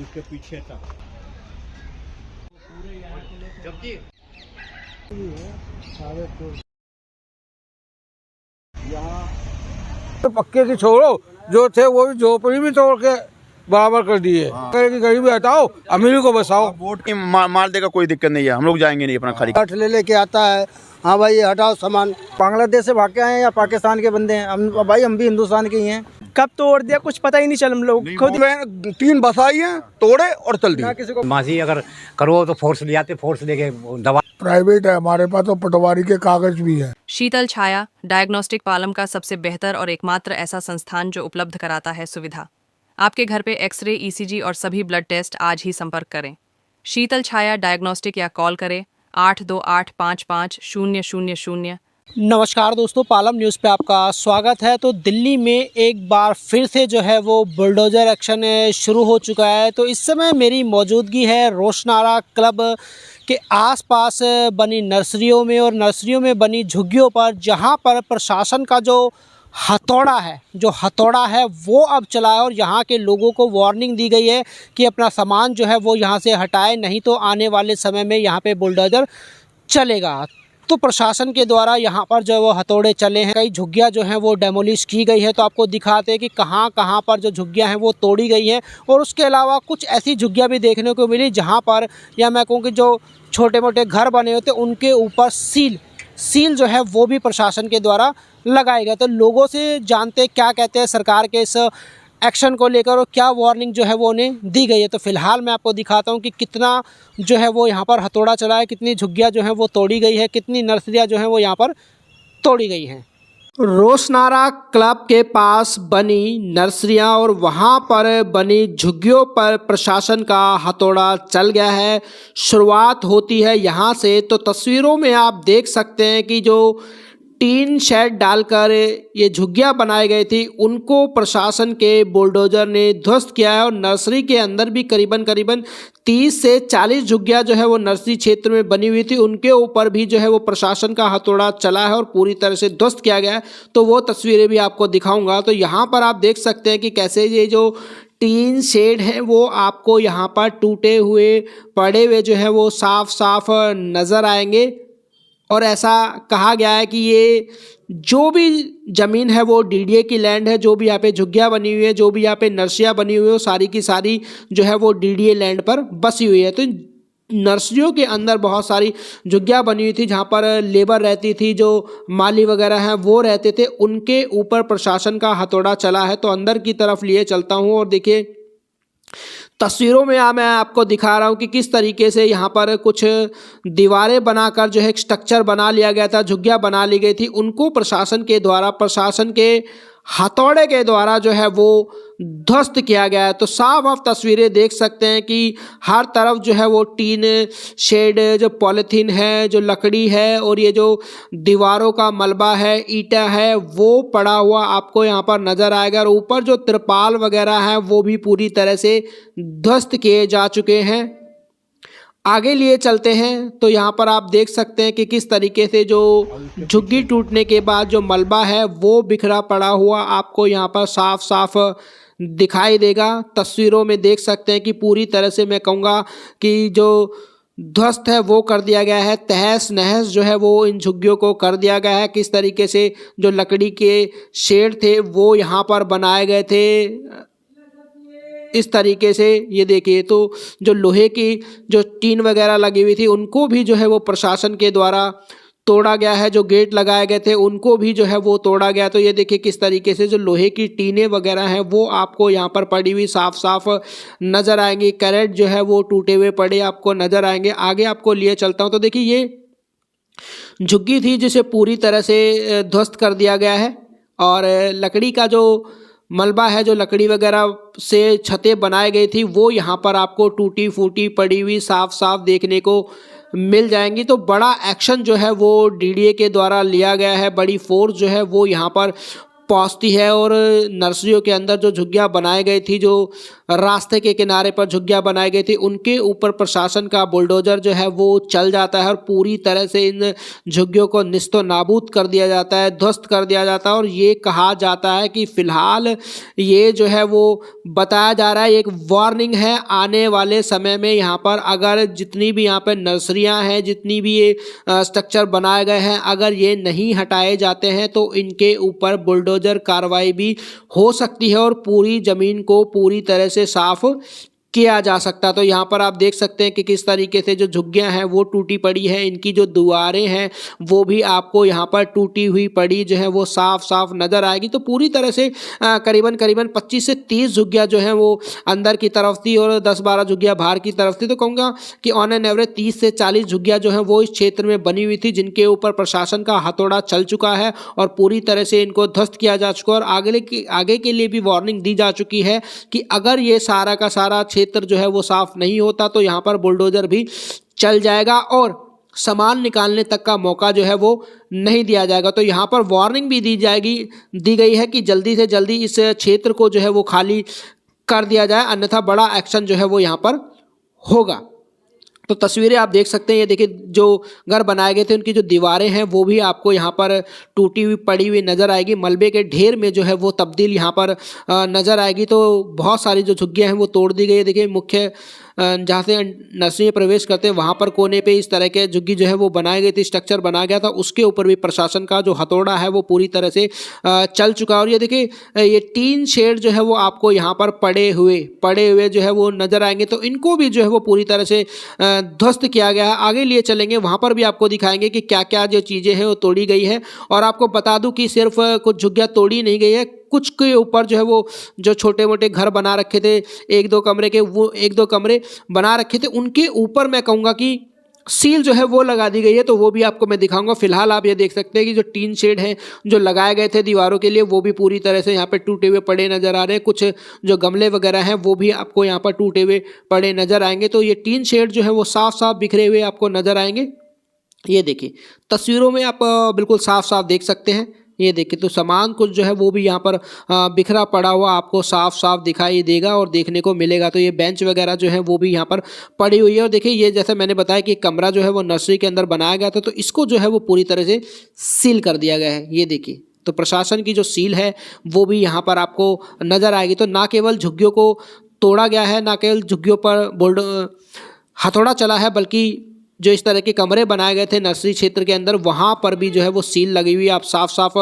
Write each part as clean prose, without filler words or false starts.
उसके पीछे तक जबकि तो पक्के की छोड़ो, जो थे वो भी झोपड़ी भी तोड़ के बराबर कर दिए। गरीबी हटाओ, अमीरी को बसाओ। वोट की मार देगा, कोई दिक्कत नहीं है, हम लोग जाएंगे नहीं अपना खाली। काठ ले लेके आता है, हाँ भाई ये हटाओ सामान। बांग्लादेश से भाग के आए हैं या पाकिस्तान के बंदे हैं, हम भी हिंदुस्तान के ही हैं। कब तोड़ दिया कुछ पता ही नहीं चल, हम लोग खुद 3 बसाई हैं, तोड़े और चल दिए। किसी को मासी अगर करो तो फोर्स ले आते, फोर्स लेके दवा। प्राइवेट है हमारे पास, तो पटवारी के कागज भी है। शीतल छाया डायग्नोस्टिक पालम का सबसे बेहतर और एकमात्र ऐसा संस्थान जो उपलब्ध कराता है सुविधा। आपके घर पे एक्सरे, ईसीजी और सभी ब्लड टेस्ट आज ही संपर्क करें। शीतल छाया डायग्नोस्टिक या कॉल करें 82855000। नमस्कार दोस्तों, पालम न्यूज़ पे आपका स्वागत है। तो दिल्ली में एक बार फिर से जो है वो बुलडोजर एक्शन शुरू हो चुका है। तो इस समय मेरी मौजूदगी है रोशनारा क्लब के आसपास बनी नर्सरियों में और नर्सरियों में बनी झुग्गियों पर, जहां पर प्रशासन का जो हथौड़ा है वो अब चला है और यहाँ के लोगों को वार्निंग दी गई है कि अपना सामान जो है वो यहाँ से हटाए, नहीं तो आने वाले समय में यहाँ पे बुलडोजर चलेगा। तो प्रशासन के द्वारा यहाँ पर जो वो हथौड़े चले हैं, कई झुग्गियाँ जो हैं वो डेमोलिश की गई है। तो आपको दिखाते हैं कि कहाँ कहाँ पर जो झुग्गियाँ हैं वो तोड़ी गई हैं। और उसके अलावा कुछ ऐसी झुग्गियाँ भी देखने को मिली जहाँ पर, या मैं कहूँ कि जो छोटे मोटे घर बने होते उनके ऊपर सील जो है वो भी प्रशासन के द्वारा लगाए गए। तो लोगों से जानते क्या कहते हैं सरकार के इस एक्शन को लेकर और क्या वार्निंग जो है वो उन्हें दी गई है। तो फिलहाल मैं आपको दिखाता हूँ कि कितना जो है वो यहाँ पर हथौड़ा चला है, कितनी झुग्गियाँ जो हैं वो तोड़ी गई है, कितनी नर्सरियाँ जो हैं वो यहाँ पर तोड़ी गई हैं। रोशनारा क्लब के पास बनी नर्सरियां और वहां पर बनी झुग्गियों पर प्रशासन का हथौड़ा चल गया है। शुरुआत होती है यहां से। तो तस्वीरों में आप देख सकते हैं कि जो टीन शेड डालकर ये झुग्गियां बनाई गई थी उनको प्रशासन के बुलडोजर ने ध्वस्त किया है। और नर्सरी के अंदर भी करीबन 30 से 40 झुग्गियां जो है वो नर्सरी क्षेत्र में बनी हुई थी, उनके ऊपर भी जो है वो प्रशासन का हथौड़ा चला है और पूरी तरह से ध्वस्त किया गया है। तो वो तस्वीरें भी आपको दिखाऊंगा। तो यहाँ पर आप देख सकते हैं कि कैसे ये जो टीन शेड है वो आपको यहाँ पर टूटे हुए पड़े हुए जो है वो साफ नज़र आएंगे। और ऐसा कहा गया है कि ये जो भी ज़मीन है वो डीडीए की लैंड है, जो भी यहाँ पे झुग्गियाँ बनी हुई है, जो भी यहाँ पे नर्सरियाँ बनी हुई है, वो सारी की सारी जो है वो डीडीए लैंड पर बसी हुई है। तो नर्सरियों के अंदर बहुत सारी झुग्गियाँ बनी हुई थी जहाँ पर लेबर रहती थी, जो माली वगैरह हैं वो रहते थे, उनके ऊपर प्रशासन का हथौड़ा चला है। तो अंदर की तरफ लिए चलता हूँ और देखिए तस्वीरों में मैं आपको दिखा रहा हूँ कि किस तरीके से यहाँ पर कुछ दीवारें बनाकर जो है एक स्ट्रक्चर बना लिया गया था, झुग्गियाँ बना ली गई थी, उनको प्रशासन के हथौड़े के द्वारा जो है वो ध्वस्त किया गया है। तो साफ तस्वीरें देख सकते हैं कि हर तरफ जो है वो टीन शेड, जो पॉलीथीन है, जो लकड़ी है और ये जो दीवारों का मलबा है, ईंटा है, वो पड़ा हुआ आपको यहाँ पर नज़र आएगा। और ऊपर जो तिरपाल वगैरह हैं वो भी पूरी तरह से ध्वस्त किए जा चुके हैं। आगे लिए चलते हैं तो यहाँ पर आप देख सकते हैं कि किस तरीके से जो झुग्गी टूटने के बाद जो मलबा है वो बिखरा पड़ा हुआ आपको यहाँ पर साफ दिखाई देगा। तस्वीरों में देख सकते हैं कि पूरी तरह से मैं कहूँगा कि जो ध्वस्त है वो कर दिया गया है, तहस नहस जो है वो इन झुग्गियों को कर दिया गया है। किस तरीके से जो लकड़ी के शेड थे वो यहाँ पर बनाए गए थे, इस तरीके से ये देखिए। तो जो लोहे की जो टीन वगैरह लगी हुई थी उनको भी जो है वो प्रशासन के द्वारा तोड़ा गया है। जो गेट लगाए गए थे उनको भी जो है वो तोड़ा गया। तो ये देखिए किस तरीके से जो लोहे की टीनें वगैरह हैं वो आपको यहाँ पर पड़ी हुई साफ नज़र आएंगी। कैरेट जो है वो टूटे हुए पड़े आपको नज़र आएंगे। आगे आपको लिए चलता हूँ तो देखिए ये झुग्गी थी जिसे पूरी तरह से ध्वस्त कर दिया गया है। और लकड़ी का जो मलबा है, जो लकड़ी वगैरह से छतें बनाई गई थी वो यहाँ पर आपको टूटी फूटी पड़ी हुई साफ देखने को मिल जाएंगी। तो बड़ा एक्शन जो है वो डीडीए के द्वारा लिया गया है। बड़ी फोर्स जो है वो यहाँ पर पहुंचती है और नर्सरियों के अंदर जो झुग्गियां बनाई गई थी, जो रास्ते के किनारे पर झुग्गियां बनाई गई थी, उनके ऊपर प्रशासन का बुलडोजर जो है वो चल जाता है और पूरी तरह से इन झुग्गियों को निस्तो नाबूद कर दिया जाता है, ध्वस्त कर दिया जाता है। और ये कहा जाता है कि फ़िलहाल ये जो है वो बताया जा रहा है, एक वार्निंग है आने वाले समय में यहाँ पर अगर जितनी भी यहाँ पर नर्सरियाँ हैं, जितनी भी ये स्ट्रक्चर बनाए गए हैं, अगर ये नहीं हटाए जाते हैं तो इनके ऊपर बुलडोजर कार्रवाई भी हो सकती है और पूरी ज़मीन को पूरी तरह से साफ किया जा सकता। तो यहाँ पर आप देख सकते हैं कि किस तरीके से जो झुग्गियाँ हैं वो टूटी पड़ी है, इनकी जो दीवारें हैं वो भी आपको यहाँ पर टूटी हुई पड़ी जो है वो साफ साफ नज़र आएगी। तो पूरी तरह से करीबन 25 से 30 झुग्गियाँ जो हैं वो अंदर की तरफ थी और 10-12 झुग्गियाँ बाहर की तरफ थी। तो कहूँगा कि ऑन एन एवरेज 30 से 40 झुग्गियाँ जो हैं वो इस क्षेत्र में बनी हुई थी, जिनके ऊपर प्रशासन का हथौड़ा चल चुका है और पूरी तरह से इनको ध्वस्त किया जा चुका है। और आगे के लिए भी वार्निंग दी जा चुकी है कि अगर ये सारा का सारा क्षेत्र जो है वो साफ नहीं होता तो यहाँ पर बुलडोजर भी चल जाएगा और सामान निकालने तक का मौका जो है वो नहीं दिया जाएगा। तो यहाँ पर वार्निंग भी दी गई है कि जल्दी से जल्दी इस क्षेत्र को जो है वो खाली कर दिया जाए, अन्यथा बड़ा एक्शन जो है वो यहाँ पर होगा। तो तस्वीरें आप देख सकते हैं, ये देखिए जो घर बनाए गए थे उनकी जो दीवारें हैं वो भी आपको यहाँ पर टूटी हुई पड़ी हुई नज़र आएगी, मलबे के ढेर में जो है वो तब्दील यहाँ पर नज़र आएगी। तो बहुत सारी जो झुग्गियाँ हैं वो तोड़ दी गई है। देखिए मुख्य जहाँ से नर्सरी में प्रवेश करते हैं वहाँ पर कोने पे इस तरह के झुग्गी जो है वो बनाई गई थी, स्ट्रक्चर बनाया गया था, उसके ऊपर भी प्रशासन का जो हथौड़ा है वो पूरी तरह से चल चुका है। और ये देखिए ये टीन शेड जो है वो आपको यहाँ पर पड़े हुए जो है वो नज़र आएंगे। तो इनको भी जो है वो पूरी तरह से ध्वस्त किया गया है। आगे लिए चलेंगे, वहाँ पर भी आपको दिखाएंगे कि क्या क्या जो चीज़ें हैं वो तोड़ी गई है। और आपको बता दूँ कि सिर्फ कुछ झुग्गियाँ तोड़ी नहीं गई है, कुछ के ऊपर जो है वो जो छोटे मोटे घर बना रखे थे, 1-2 कमरे के, वो 1-2 कमरे बना रखे थे, उनके ऊपर मैं कहूँगा कि सील जो है वो लगा दी गई है। तो वो भी आपको मैं दिखाऊंगा। फिलहाल आप ये देख सकते हैं कि जो टीन शेड हैं जो लगाए गए थे दीवारों के लिए वो भी पूरी तरह से यहाँ पे टूटे हुए पड़े नज़र आ रहे हैं। कुछ जो गमले वगैरह हैं वो भी आपको यहाँ पर टूटे हुए पड़े नज़र आएंगे। तो ये टीन शेड जो है वो साफ साफ बिखरे हुए आपको नज़र आएंगे। ये देखिए तस्वीरों में आप बिल्कुल साफ साफ देख सकते हैं। ये देखिए तो सामान कुछ जो है वो भी यहाँ पर बिखरा पड़ा हुआ आपको साफ साफ दिखाई देगा और देखने को मिलेगा। तो ये बेंच वगैरह जो है वो भी यहाँ पर पड़ी हुई है। और देखिए ये जैसे मैंने बताया कि कमरा जो है वो नर्सरी के अंदर बनाया गया था, तो इसको जो है वो पूरी तरह से सील कर दिया गया है। ये देखिए तो प्रशासन की जो सील है वो भी यहाँ पर आपको नज़र आएगी। तो ना केवल झुग्गियों को तोड़ा गया है, ना केवल झुग्गियों पर हथौड़ा चला है, बल्कि जो इस तरह के कमरे बनाए गए थे नर्सरी क्षेत्र के अंदर वहाँ पर भी जो है वो सील लगी हुई आप साफ साफ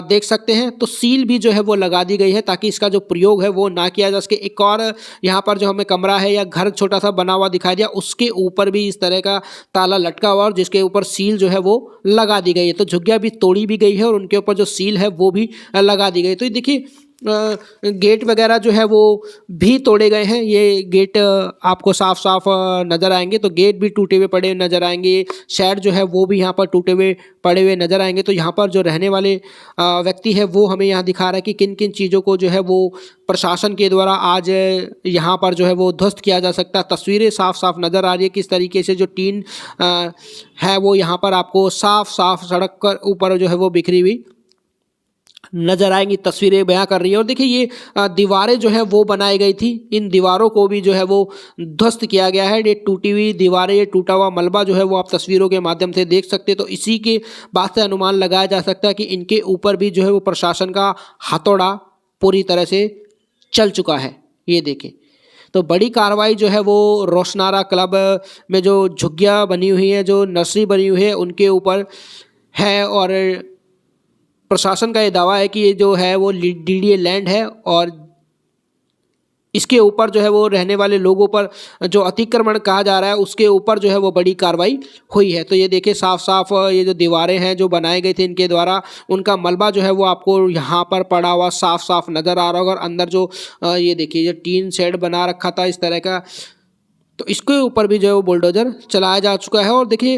देख सकते हैं। तो सील भी जो है वो लगा दी गई है ताकि इसका जो प्रयोग है वो ना किया जा सके। एक और यहाँ पर जो हमें कमरा है या घर छोटा सा बना हुआ दिखाई दिया, उसके ऊपर भी इस तरह का ताला लटका हुआ और जिसके ऊपर सील जो है वो लगा दी गई है। तो झुग्गियाँ भी तोड़ी भी गई है और उनके ऊपर जो सील है वो भी लगा दी गई। तो देखिए गेट वगैरह जो है वो भी तोड़े गए हैं। ये गेट आपको साफ साफ नज़र आएंगे। तो गेट भी टूटे हुए पड़े नज़र आएंगे। शेड जो है वो भी यहाँ पर टूटे हुए पड़े हुए नज़र आएंगे। तो यहाँ पर जो रहने वाले व्यक्ति है वो हमें यहाँ दिखा रहा है कि किन किन चीज़ों को जो है वो प्रशासन के द्वारा आज यहाँ पर जो है वो ध्वस्त किया जा सकता है। तस्वीरें साफ साफ नज़र आ रही है किस तरीके से जो टीन है वो यहाँ पर आपको साफ साफ सड़क कर ऊपर जो है वो बिखरी हुई नज़र आएंगी, तस्वीरें बयां कर रही है। और देखिए ये दीवारें जो है वो बनाई गई थी, इन दीवारों को भी जो है वो ध्वस्त किया गया है। ये टूटी हुई दीवारें, ये टूटा हुआ मलबा जो है वो आप तस्वीरों के माध्यम से देख सकते हैं। तो इसी के बात से अनुमान लगाया जा सकता है कि इनके ऊपर भी जो है वो प्रशासन का हथौड़ा पूरी तरह से चल चुका है। ये देखें तो बड़ी कार्रवाई जो है वो रोशनारा क्लब में जो झुग्गियाँ बनी हुई है, जो नर्सरी बनी हुई है, उनके ऊपर है। और प्रशासन का ये दावा है कि ये जो है वो डीडीए लैंड है और इसके ऊपर जो है वो रहने वाले लोगों पर जो अतिक्रमण कहा जा रहा है उसके ऊपर जो है वो बड़ी कार्रवाई हुई है। तो ये देखिए साफ साफ ये जो दीवारें हैं जो बनाए गए थे इनके द्वारा, उनका मलबा जो है वो आपको यहाँ पर पड़ा हुआ साफ साफ नज़र आ रहा होगा। और अंदर जो ये देखिए जो टीन शेड बना रखा था इस तरह का, तो इसके ऊपर भी जो है वो बुलडोजर चलाया जा चुका है। और देखिए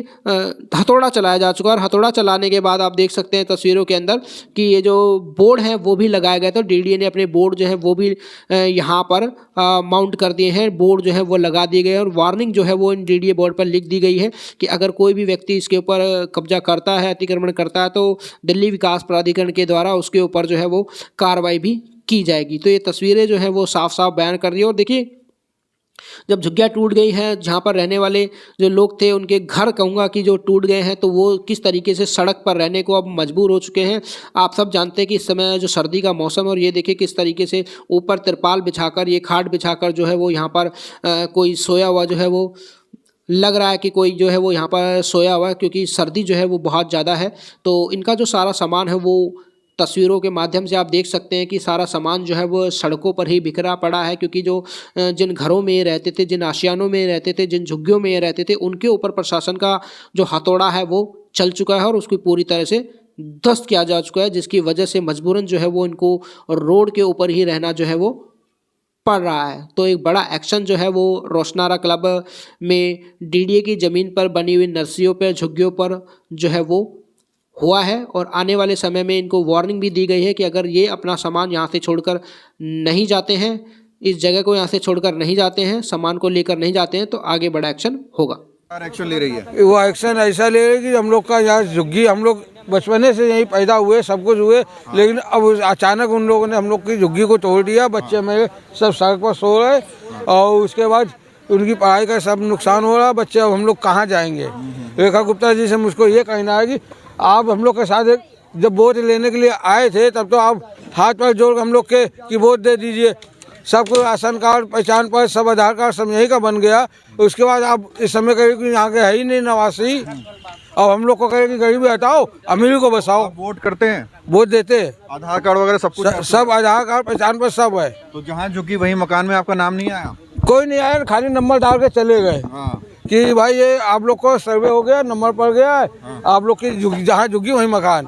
हथौड़ा चलाया जा चुका है, और हथौड़ा चलाने के बाद आप देख सकते हैं तस्वीरों के अंदर कि ये जो बोर्ड है वो भी लगाया गया था। डीडीए ने अपने बोर्ड जो है वो भी यहाँ पर माउंट कर दिए हैं, बोर्ड जो है वो लगा दिए गए, और वार्निंग जो है वो इन डीडीए बोर्ड पर लिख दी गई है कि अगर कोई भी व्यक्ति इसके ऊपर कब्जा करता है, अतिक्रमण करता है, तो दिल्ली विकास प्राधिकरण के द्वारा उसके ऊपर जो है वो कार्रवाई भी की जाएगी। तो ये तस्वीरें जो है वो साफ साफ बयान कर रही है। और देखिए जब झुग्गियाँ टूट गई हैं, जहाँ पर रहने वाले जो लोग थे उनके घर कहूँगा कि जो टूट गए हैं, तो वो किस तरीके से सड़क पर रहने को अब मजबूर हो चुके हैं। आप सब जानते हैं कि इस समय जो सर्दी का मौसम, और ये देखिए किस तरीके से ऊपर तिरपाल बिछाकर, ये खाट बिछाकर जो है वो यहाँ पर कोई सोया हुआ जो है वो लग रहा है कि कोई जो है वो यहाँ पर सोया हुआ है, क्योंकि सर्दी जो है वो बहुत ज़्यादा है। तो इनका जो सारा सामान है वो तस्वीरों के माध्यम से आप देख सकते हैं कि सारा सामान जो है वो सड़कों पर ही बिखरा पड़ा है, क्योंकि जो जिन घरों में रहते थे, जिन आशियानों में रहते थे, जिन झुग्गियों में रहते थे, उनके ऊपर प्रशासन का जो हथौड़ा है वो चल चुका है और उसको पूरी तरह से ध्वस्त किया जा चुका है, जिसकी वजह से मजबूरन जो है वो इनको रोड के ऊपर ही रहना जो है वो पड़ रहा है। तो एक बड़ा एक्शन जो है वो रोशनारा क्लब में डीडीए की ज़मीन पर बनी हुई नर्सरियों पर, झुग्गियों पर जो है वो हुआ है, और आने वाले समय में इनको वार्निंग भी दी गई है कि अगर ये अपना सामान यहाँ से छोड़कर नहीं जाते हैं, इस जगह को यहाँ से छोड़कर नहीं जाते हैं, सामान को लेकर नहीं जाते हैं, तो आगे बड़ा एक्शन होगा। एक्शन ले रही है वो एक्शन ऐसा ले रही है कि हम लोग का यहाँ झुग्गी, हम लोग बचपने से यहीं पैदा हुए, सब कुछ हुए, लेकिन अब अचानक उन लोगों ने हम लोग की झुग्गी को तोड़ दिया। बच्चे मेरे सब सड़क पर सो रहे, और उसके बाद उनकी पढ़ाई का सब नुकसान हो रहा। बच्चे अब हम लोग कहाँ जाएंगे। रेखा गुप्ता जी से मुझको ये कहना है कि आप हम लोग के साथ जब वोट लेने के लिए आए थे, तब तो आप हाथ पर जोड़ हम लोग के कि वोट दे दीजिए। सबको राशन कार्ड, पहचान पत्र, सब आधार कार्ड सब यहीं का बन गया। उसके बाद आप इस समय कहें कि यहाँ के है ही नहीं नवासी, और हम लोग को कहें कि गरीबी हटाओ, अमीरी को बसाओ। वोट करते हैं, वोट देते हैं, आधार कार्ड वगैरह सब कुछ, सब आधार कार्ड, पहचान पत्र सब है। तो जहाँ झुकी वही मकान में आपका नाम नहीं आया? कोई नहीं आया, खाली नंबर डाल के चले गए कि भाई ये आप लोग को सर्वे हो गया, नंबर पड़ गया है, आप लोग की जहाँ झुकी वही मकान।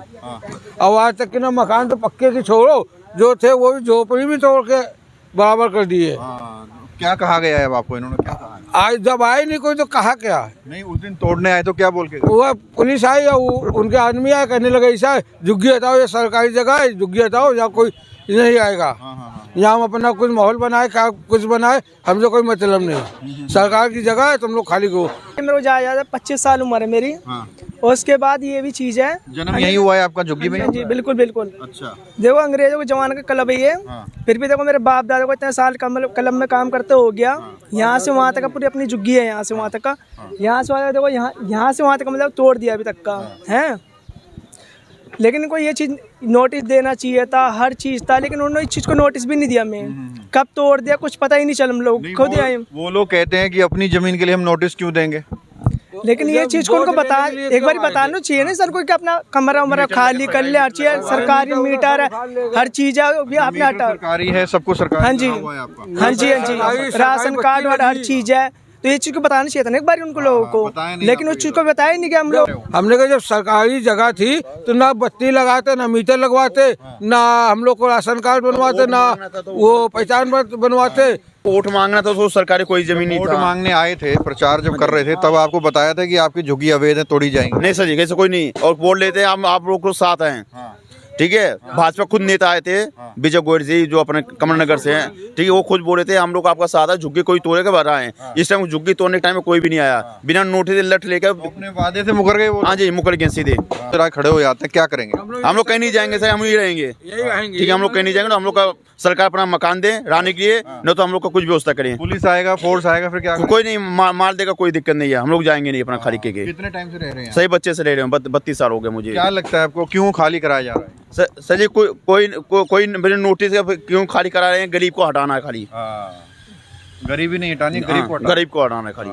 अब आज तक के ना मकान तो पक्के की छोड़ो, जो थे वो भी झोपड़ी भी तोड़ के बराबर कर दिए। क्या कहा गया है अब आपको, इन्होंने क्या कहा? आज जब आए नहीं कोई तो कहा क्या? नहीं, उस दिन तोड़ने आए तो क्या बोल के? वो पुलिस आई या उनके आदमी आए, कहने लगे ऐसा झुग्गी हटाओ, ये सरकारी जगह है, झुग्गी हटाओ, या कोई नहीं आएगा। यहाँ हम अपना कुछ माहौल बनाए, क्या कुछ बनाए, हमसे कोई मतलब नहीं। सरकार की जगह है, तुम लोग खाली को। मेरे को ज्यादा 25 साल उम्र है मेरी, और उसके बाद ये भी चीज है। जन्म यही हुआ है आपका झुग्गी में? जी बिल्कुल बिल्कुल। अच्छा, देखो अंग्रेजों के जमाने का क्लब है ये, फिर भी देखो मेरे बाप दादा को इतने साल क्लब में काम करते हो गया। यहाँ से वहाँ तक का पूरी अपनी झुग्गी है, यहाँ से वहाँ तक का, यहाँ से वहाँ देखो, यहाँ से वहाँ तक मतलब तोड़ दिया अभी तक का है। लेकिन इनको ये चीज़ नोटिस देना चाहिए था, हर चीज़ था, लेकिन उन्होंने इस चीज़ को नोटिस भी नहीं दिया। मैं कब तोड़ दिया कुछ पता ही नहीं चला। हम लोग खुद आए। वो लोग कहते हैं कि अपनी जमीन के लिए हम नोटिस क्यों देंगे, लेकिन ये चीज़ को उनको बता, एक बार बताना चाहिए ना सर को कि अपना कमरा उमरा खाली कर ले, हर चीज़ सरकारी मीटर है, हर चीज़ है, आपने हटा, सरकारी है, सबको सरकारी। हाँ जी हाँ जी हाँ जी, राशन कार्ड और हर चीज़ है। तो ये चीज़ को बताना चाहिए था ना एक बार उनको लोगों को, लेकिन उस चीज़ को बताया नहीं कि हम लोग। हमने कहा जब सरकारी जगह थी तो ना बत्ती लगाते, ना मीटर लगवाते, ना हम लोग को राशन कार्ड बनवाते, ना वो पहचान पत्र बनवाते। वोट मांगना था तो सरकारी कोई जमीन नहीं वोट था। मांगने आए थे, प्रचार जब कर रहे थे तब आपको बताया था कि आपकी झुग्गी अवैध है, तोड़ी जाएंगी? नहीं सर जी, कैसे कोई नहीं। और वोट लेते हैं आप लोग को साथ हैं, ठीक है। भाजपा खुद नेता आए थे, विजय गोयल जी जो अपने कमलनगर से हैं, ठीक है, वो खुद बोले थे हम लोग आपका साथ है, झुग्गी कोई तोड़े के भरा है। इस टाइम झुग्गी तोड़ने के टाइम में कोई भी नहीं आया, बिना नोटिस लठ लेकर अपने वादे से मुकर गए वो। हाँ जी, मुकर गए सीधे। खड़े हो जाते हैं, क्या करेंगे? हम लोग कहीं नहीं जाएंगे सर, हम ही रहेंगे, ठीक है। हम लोग कहीं नहीं जाएंगे, तो हम लोग का सरकार अपना मकान दे रहने के लिए, न तो हम लोग का कुछ व्यवस्था करें। पुलिस आएगा, फोर्स आएगा, फिर क्या? कोई नहीं मार देगा, कोई दिक्कत नहीं है। हम लोग जाएंगे नहीं अपना खाली के। कितने टाइम से रह रहे हैं? सही बच्चे से रह रहे हैं, 32 साल हो गए मुझे। क्या लगता है आपको, क्यों खाली कराया जा रहा है? सर जी कोई नोटिस क्यों खाली करा रहे हैं? गरीब को हटाना है खाली। गरीबी नहीं हटानी, गरीब को हटाना है खाली।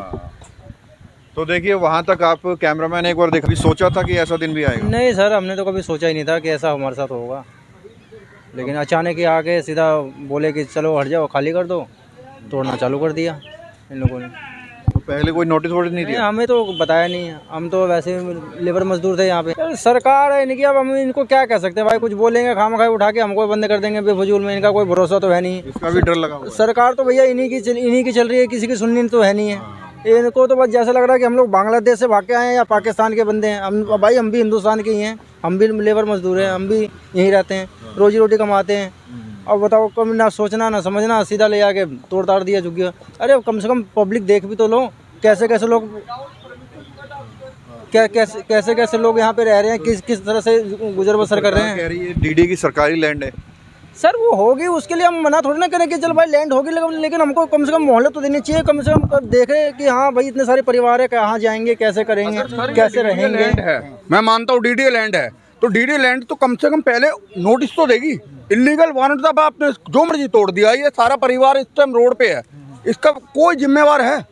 तो देखिए वहाँ तक आप कैमरामैन एक बार देख, कभी सोचा था कि ऐसा दिन भी आएगा? नहीं सर, हमने तो कभी सोचा ही नहीं था कि ऐसा हमारे साथ होगा, लेकिन अचानक ही आके सीधा बोले कि चलो हट जाओ, खाली कर दो, तोड़ना चालू कर दिया इन लोगों ने। पहले कोई नोटिस वोटिस नहीं दिया? हमें तो बताया नहीं, हम तो वैसे लेबर मजदूर थे यहाँ पे। सरकार है इनकी, अब हम इनको क्या कह सकते हैं भाई, कुछ बोलेंगे खामखा उठा के हमको बंद कर देंगे बेफजूल में, इनका कोई भरोसा तो है नहीं। इसका भी डर लगा हुआ है। सरकार तो भैया इन्हीं की चल रही है, किसी की सुननी तो है नहीं है। इनको तो बस जैसा लग रहा है कि हम लोग बांग्लादेश से भाग के आए हैं या पाकिस्तान के बंदे हैं। हम भी हिंदुस्तान के ही हैं, हम भी लेबर मजदूर हैं, हम भी यहीं रहते हैं, रोजी रोटी कमाते हैं। अब बताओ, कम ना सोचना ना समझना, सीधा ले आके तोड़ ताड़ दिया झुग्गियाँ। अरे कम से कम पब्लिक देख भी तो लो कैसे कैसे लोग कैसे लोग यहाँ पे रह रहे हैं, किस तरह से गुजर बसर कर रहे हैं। कह रही है डीडी की सरकारी लैंड है। सर वो होगी, उसके लिए हम मना थोड़ी ना करें कि चल भाई लैंड होगी, लेकिन हमको कम से कम मोहलत तो देनी चाहिए। कम से कम देखें कि हाँ भाई इतने सारे परिवार है, कहाँ जाएंगे, कैसे करेंगे, कैसे रहेंगे। मैं मानता हूँ डीडी लैंड है, तो डीडी लैंड तो कम से कम पहले नोटिस तो देगी। इलीगल वारंट था, आपने जो मर्जी तोड़ दिया। ये सारा परिवार इस टाइम रोड पे है, इसका कोई जिम्मेवार है?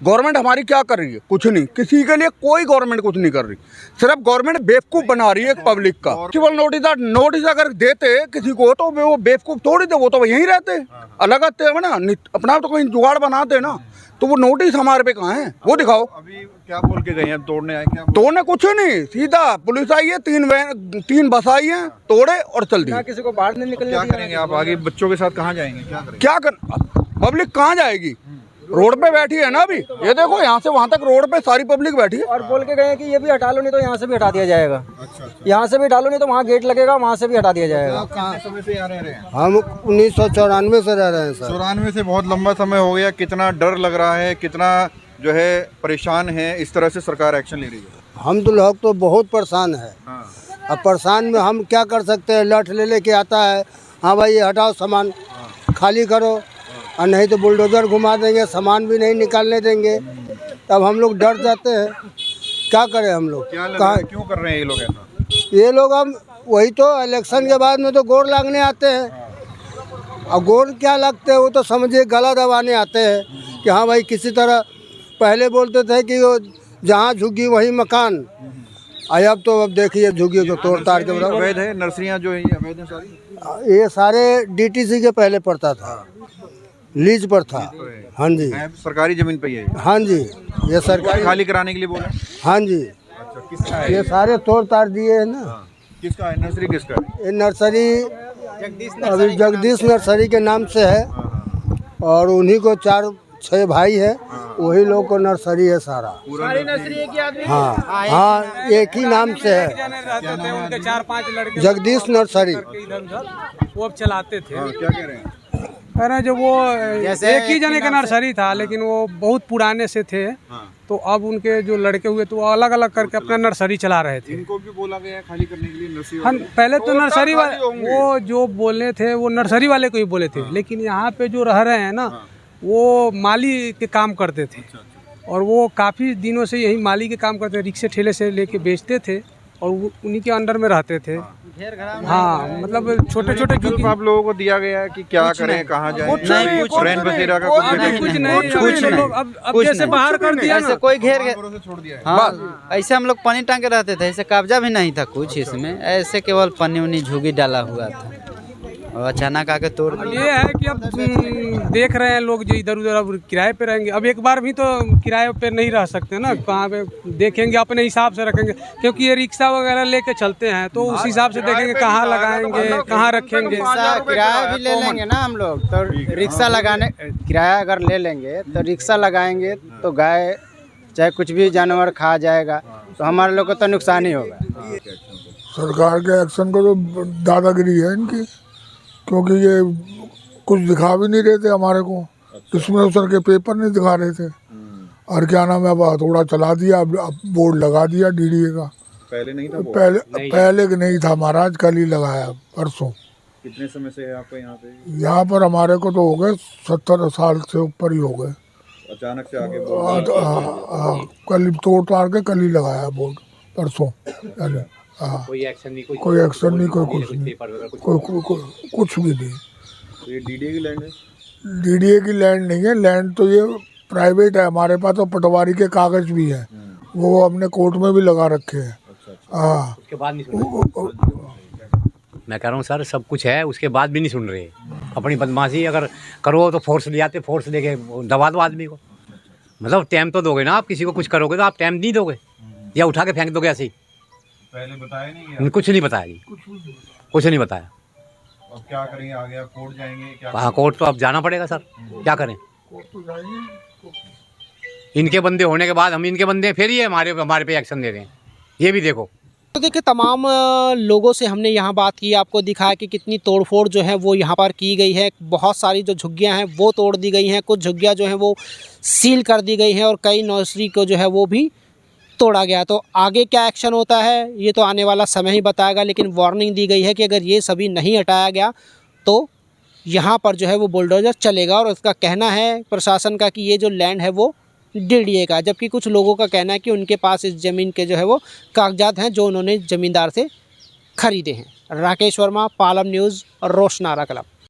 गवर्नमेंट हमारी क्या कर रही है? कुछ नहीं, किसी के लिए कोई गवर्नमेंट कुछ नहीं कर रही। सिर्फ गवर्नमेंट बेवकूफ बना रही है पब्लिक का। केवल नोटिस अगर देते किसी को तो वो बेवकूफ थोड़ी थे, वो तो यहीं रहते, अलग आते हैं ना, अपना तो कहीं जुगाड़ बनाते ना। तो वो नोटिस हमारे पे कहाँ है, वो दिखाओ। अभी क्या बोल के गए हैं? तोड़ने आए क्या? तोड़ने कुछ नहीं, सीधा पुलिस आई है, 3 बस आई है, तोड़े और चल दी। किसी को बाहर नहीं निकलने क्या करेंगे आप आगे? बच्चों के साथ कहाँ जाएंगे? क्या कर, पब्लिक कहाँ जाएगी? रोड पे बैठी है ना अभी, ये देखो यहाँ से वहाँ तक रोड पे सारी पब्लिक बैठी है। और बोल के गए कि ये भी हटा लो, नहीं तो यहाँ से भी हटा दिया जाएगा। यहाँ से भी हटा लो, नहीं तो वहाँ गेट लगेगा, वहाँ से भी हटा दिया जाएगा। समय से यहाँ रह रहे हैं? हम 1994 से रह रहे हैं सर। 94 से बहुत लंबा समय हो गया। कितना डर लग रहा है, कितना जो है परेशान है इस तरह से सरकार एक्शन ले रही है? हम तो लोग तो बहुत परेशान है। अब परेशान में हम क्या कर सकते हैं? लठ ले लेके आता है, हाँ भाई ये हटाओ सामान, खाली करो, और नहीं तो बुलडोजर घुमा देंगे, सामान भी नहीं निकालने देंगे। तब हम लोग डर जाते हैं, क्या करें हम लोग? क्यों कर रहे हैं ये लोग ऐसा? ये लोग हम वही तो इलेक्शन के बाद में तो गोर लागने आते हैं। और गोर क्या लगते हैं, वो तो समझिए गला दबाने आते हैं कि हाँ भाई किसी तरह। पहले बोलते थे कि वो जहाँ झुग्गी वही मकान, अब तो अब देखिए झुग्गी को तोड़ ताड़ के बराबर। अवैध है नर्सरियाँ जो है, ये अवैध है सारी? ये सारे डीटीसी के पहले पड़ता था, लीज पर था। हाँ जी, सरकारी जमीन पे ही है? हाँ जी, ये सरकारी खाली कराने के लिए बोला? हाँ जी। अच्छा, किसका है ये सारे तोड़ ताड़ दिए है ना। किसका है नर्सरी? किसका है ये नर्सरी? अभी जगदीश नर्सरी के नाम से है, और उन्हीं को 4-6 भाई है, वही लोग को नर्सरी है सारा। सारी नर्सरी एक ही आदमी? हाँ हाँ, एक ही नाम से है, उनके 4-5 लड़के जगदीश नर्सरी। वो अब चलाते थे। क्या कह रहे हैं? कह रहे हैं जो वो एक ही जने का नर्सरी था, लेकिन वो बहुत पुराने से थे। तो अब उनके जो लड़के हुए तो वो अलग अलग करके अपना नर्सरी चला रहे थे। इनको भी बोला गया खाली करने के लिए नर्सरी? हम पहले तो नर्सरी वाले, वो जो बोले थे वो नर्सरी वाले को ही बोले थे, लेकिन यहाँ पे जो रह रहे हैं ना, वो माली के काम करते थे। और वो काफ़ी दिनों से यही माली के काम करते थे, रिक्शे ठेले से लेके बेचते थे, और उन्हीं के अंडर में रहते थे। हाँ, मतलब छोटे छोटे जो आप लोगों को दिया गया है कि क्या करें, कहाँ जाएं? ट्रेन बसेरा का कुछ नहीं। अब जैसे बाहर कर दिया ना, कोई घेर छोड़ दिया है। हाँ, ऐसे हम लोग पानी टांग के रहते थे, ऐसे कब्जा भी नहीं था कुछ इसमें, ऐसे केवल पन्नी उन्नी झुगी डाला हुआ था, और अचानक आके तोड़ दिया। ये है कि अब देख रहे हैं लोग जो इधर उधर अब किराए पे रहेंगे। अब एक बार भी तो किराए पे नहीं रह सकते ना, कहाँ पे देखेंगे, अपने हिसाब से रखेंगे, क्योंकि ये रिक्शा वगैरह लेके चलते हैं, तो उस हिसाब से देखेंगे कहाँ लगाएंगे, कहाँ रखेंगे। किराया भी ले लेंगे ना हम लोग, तो रिक्शा लगाने किराया अगर ले लेंगे तो रिक्शा लगाएंगे तो गाय चाहे कुछ भी जानवर खा जाएगा, तो हमारे लोग को तो नुकसान ही होगा। सरकार के एक्शन को तो दादागिरी है इनकी, क्योंकि ये कुछ दिखा भी नहीं रहे थे हमारे को, इसमें उतर के पेपर नहीं दिखा रहे थे, और क्या नाम है, अब थोड़ा चला दिया, अब बोर्ड लगा दिया डीडीए का। पहले नहीं था? पहले नहीं था महाराज, कल ही लगाया, परसों। कितने समय से है आपको यहाँ पे? यहाँ पर हमारे को तो हो गए 70 साल से ऊपर ही हो गए। अचानक से आगे कल तोड़ ताड़ के कल ही लगाया बोर्ड, परसों। कोई एक्शन नहीं, कोई एक्शन नहीं, कोई कुछ नहीं, कोई कुछ भी नहीं। तो ये डीडीए की लैंड है? डीडीए की लैंड नहीं है, लैंड तो ये प्राइवेट है। हमारे पास तो पटवारी के कागज भी हैं, वो हमने कोर्ट में भी लगा रखे हैं। हाँ, उसके बाद नहीं मैं कह रहा हूँ सर, सब कुछ है, उसके बाद भी नहीं सुन रहे। अपनी बदमाशी अगर करो तो फोर्स ले आते, फोर्स लेके दबा दो आदमी को। मतलब टाइम तो दोगे ना, आप किसी को कुछ करोगे तो आप टाइम नहीं दोगे या उठा के फेंक दोगे ऐसे ही? पहले बताया नहीं गया? कुछ नहीं बताया जी, कुछ नहीं बताया। अब क्या करेंगे आगे? आप कोर्ट जाएंगे क्या? हाँ, कोर्ट तो अब जाना पड़ेगा सर, क्या करें? इनके बंदे होने के बाद हम इनके बंदे हैं, फिर ये हमारे पे एक्शन दे रहे हैं, ये भी देखो। तो देखिए तमाम लोगों से हमने यहाँ बात की, आपको दिखाया कि कितनी तोड़फोड़ जो है वो यहाँ पर की गई है। बहुत सारी जो झुग्गियाँ हैं वो तोड़ दी गई हैं, कुछ झुग्गियाँ जो हैं वो सील कर दी गई हैं और कई नर्सरी को जो है वो भी तोड़ा गया। तो आगे क्या एक्शन होता है ये तो आने वाला समय ही बताएगा, लेकिन वार्निंग दी गई है कि अगर ये सभी नहीं हटाया गया तो यहाँ पर जो है वो बुलडोज़र चलेगा। और उसका कहना है प्रशासन का कि ये जो लैंड है वो DDA का, जबकि कुछ लोगों का कहना है कि उनके पास इस ज़मीन के जो है वो कागजात हैं जो उन्होंने ज़मींदार से खरीदे हैं। Rakesh Verma, Palam news, Roshanara club.